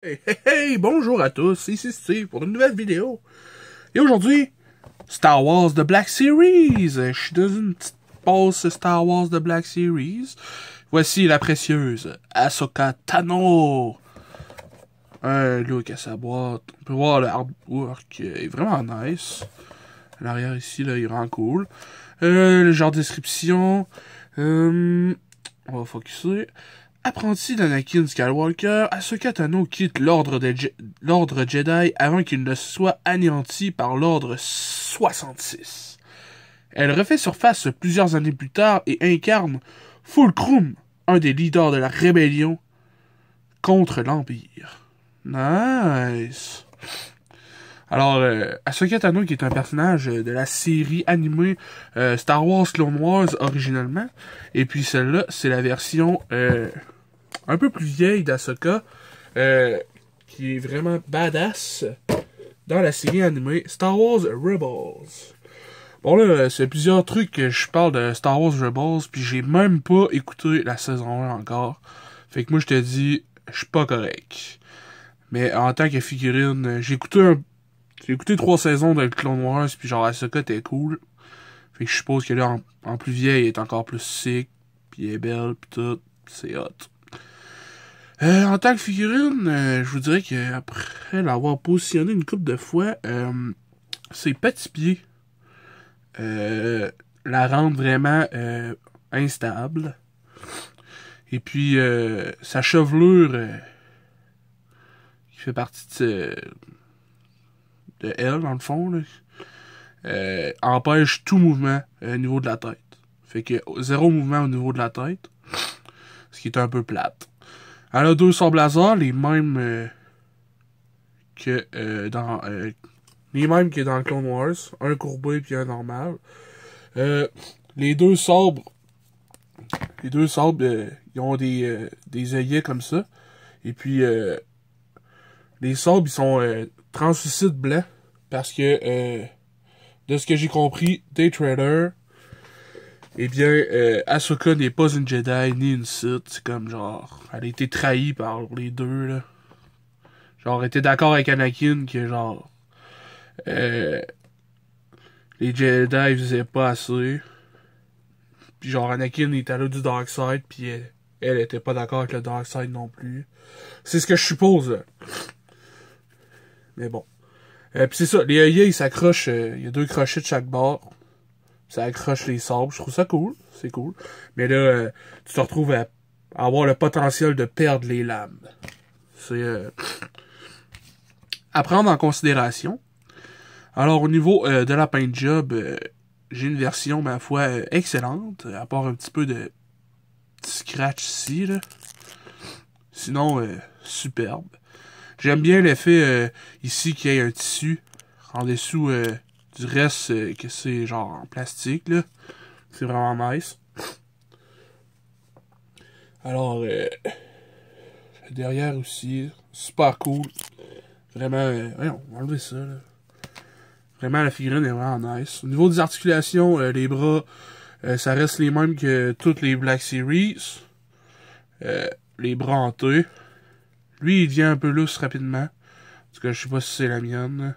Hey, hey, hey, bonjour à tous, ici Steve pour une nouvelle vidéo. Et aujourd'hui, Star Wars The Black Series. Je suis dans une petite pause Star Wars The Black Series. Voici la précieuse Ahsoka Tano. Un look à sa boîte. On peut voir le artwork est vraiment nice. À l'arrière ici, là, il est vraiment cool. Le genre de description. On va focuser. Apprenti d'Anakin Skywalker, Ahsoka Tano quitte l'ordre Jedi avant qu'il ne soit anéanti par l'ordre 66. Elle refait surface plusieurs années plus tard et incarne Fulcrum, un des leaders de la rébellion contre l'Empire. Nice. Alors, Ahsoka Tano, qui est un personnage de la série animée Star Wars Clone Wars originellement, et puis celle-là, c'est la version un peu plus vieille d'Ahsoka, qui est vraiment badass dans la série animée Star Wars Rebels. Bon là, c'est plusieurs trucs que je parle de Star Wars Rebels, puis j'ai même pas écouté la saison 1 encore. Fait que moi je te dis, je suis pas correct. Mais en tant que figurine, j'ai écouté 3 saisons de Clone Wars, puis genre Ahsoka était cool. Fait que je suppose que là, en plus vieille, elle est encore plus sick, puis elle est belle, puis tout, c'est hot. En tant que figurine, je vous dirais qu'après l'avoir positionné une couple de fois, ses petits pieds la rendent vraiment instable. Et puis, sa chevelure, qui fait partie de elle, dans le fond, là, empêche tout mouvement au niveau de la tête. Fait que zéro mouvement au niveau de la tête, ce qui est un peu plate. Elle a deux sabres laser, les mêmes que dans Clone Wars, un courbé puis un normal. Les deux sabres, ils ont des œillets comme ça. Et puis les sabres, ils sont translucides blancs parce que de ce que j'ai compris, Day Trader, eh bien, Ahsoka n'est pas une Jedi ni une Sith. C'est comme genre, elle a été trahie par les deux, là. Genre, elle était d'accord avec Anakin que genre, les Jedi faisaient pas assez. Puis genre, Anakin était là du Dark Side, puis elle était pas d'accord avec le Dark Side non plus. C'est ce que je suppose, là. Mais bon. Puis c'est ça, les œillets, ils s'accrochent, il y a deux crochets de chaque bord. Ça accroche les sabres. Je trouve ça cool. C'est cool. Mais là, tu te retrouves à avoir le potentiel de perdre les lames. C'est à prendre en considération. Alors, au niveau de la paint job, j'ai une version, ma foi, excellente. À part un petit peu de scratch ici, là. Sinon, superbe. J'aime bien l'effet ici qu'il y ait un tissu en dessous du reste que c'est genre en plastique, là. C'est vraiment nice. Alors, derrière aussi, super cool. Vraiment, voyons, on va enlever ça, là. Vraiment, la figurine est vraiment nice. Au niveau des articulations, les bras, ça reste les mêmes que toutes les Black Series. Les bras en T. Lui, il devient un peu lousse rapidement. En tout cas, je sais pas si c'est la mienne.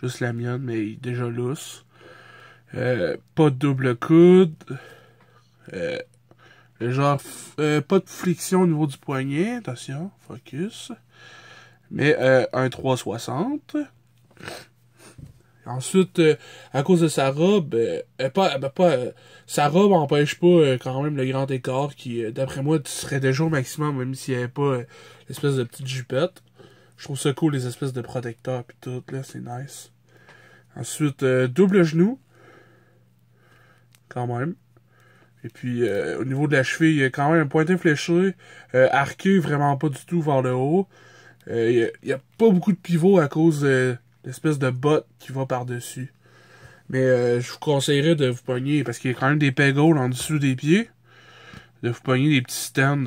Juste la mienne, mais il est déjà lousse. Pas de double coude. Genre, pas de flexion au niveau du poignet. Attention, focus. Mais un 360. Ensuite, à cause de sa robe, sa robe empêche pas quand même le grand écart qui, d'après moi, serait déjà au maximum, même s'il n'y avait pas l'espèce de petite jupette. Je trouve ça cool, les espèces de protecteurs pis tout, là, c'est nice. Ensuite, double genou. Quand même. Et puis, au niveau de la cheville, il y a quand même un pointé fléché, arqué vraiment pas du tout vers le haut. Il y a pas beaucoup de pivot à cause de l'espèce de botte qui va par-dessus. Mais je vous conseillerais de vous pogner, parce qu'il y a quand même des pegaules en dessous des pieds, de vous pogner des petits stands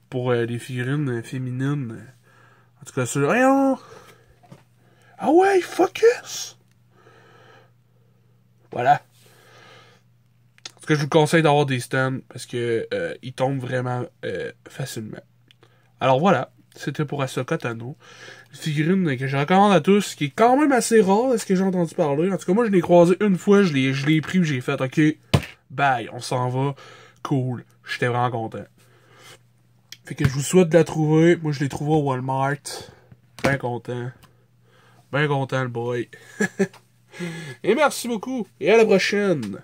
pour les figurines féminines. En tout cas, sur voyons! Ah ouais, focus! Voilà. En tout cas, je vous conseille d'avoir des stands, parce que ils tombent vraiment facilement. Alors voilà. C'était pour Ahsoka Tano. Une figurine que je recommande à tous, qui est quand même assez rare, est-ce que j'ai entendu parler. En tout cas, moi, je l'ai croisé une fois, je l'ai pris, j'ai fait, ok, bye, on s'en va. Cool. J'étais vraiment content. Fait que je vous souhaite de la trouver. Moi, je l'ai trouvé au Walmart. Ben content. Ben content, le boy. Et merci beaucoup. Et à la prochaine.